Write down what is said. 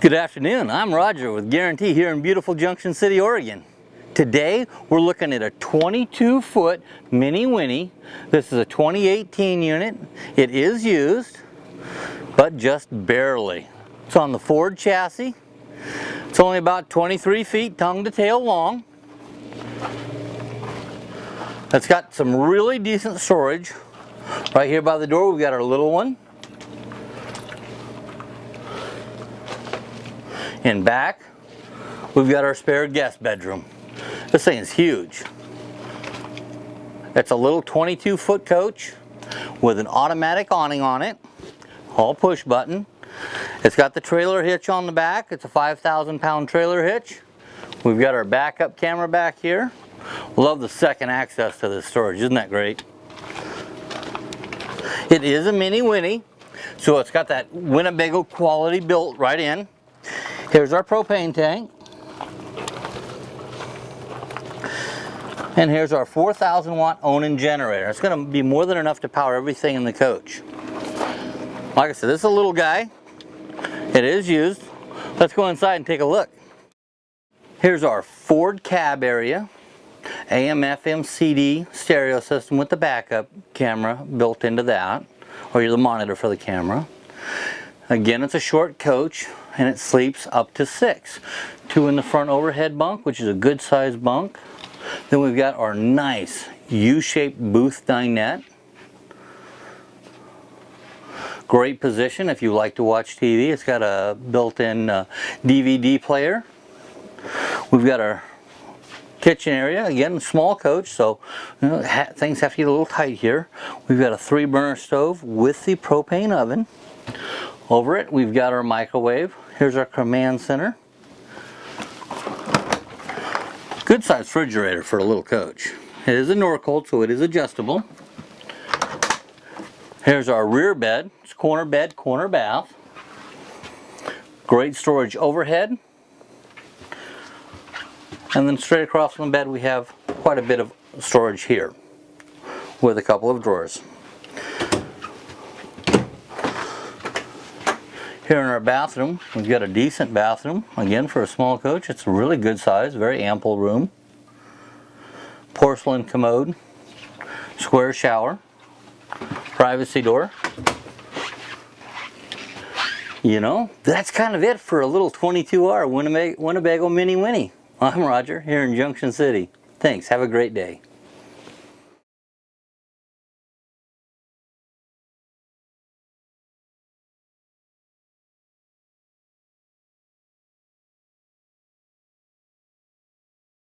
Good afternoon, I'm Roger with Guaranty here in beautiful Junction City, Oregon. Today we're looking at a 22-foot Minnie Winnie. This is a 2018 unit. It is used, but just barely. It's on the Ford chassis. It's only about 23 feet tongue to tail long. It's got some really decent storage. Right here by the door we've got our little one. In back, we've got our spare guest bedroom. This thing is huge. It's a little 22-foot coach with an automatic awning on it, all push button. It's got the trailer hitch on the back. It's a 5,000-pound trailer hitch. We've got our backup camera back here. Love the second access to this storage, isn't that great? It is a Minnie Winnie, so it's got that Winnebago quality built right in. Here's our propane tank. And here's our 4,000 watt Onan generator. It's going to be more than enough to power everything in the coach. Like I said, this is a little guy. It is used. Let's go inside and take a look. Here's our Ford cab area. AM, FM, CD stereo system with the backup camera built into that, or the monitor for the camera. Again, it's a short coach and it sleeps up to 6. 2 in the front overhead bunk, which is a good sized bunk. Then we've got our nice U-shaped booth dinette. Great position if you like to watch TV. It's got a built-in DVD player. We've got our kitchen area, again small coach, so things have to get a little tight here. We've got a 3-burner stove with the propane oven. Over it we've got our microwave. Here's our command center. Good sized refrigerator for a little coach. It is a Norcold, so it is adjustable. Here's our rear bed. It's corner bed, corner bath. Great storage overhead. And then straight across from the bed we have quite a bit of storage here with a couple of drawers. Here in our bathroom, we've got a decent bathroom. Again, for a small coach, it's a really good size, very ample room. Porcelain commode, square shower, privacy door. You know, that's kind of it for a little 22R Winnebago Minnie Winnie. I'm Roger here in Junction City. Thanks, have a great day.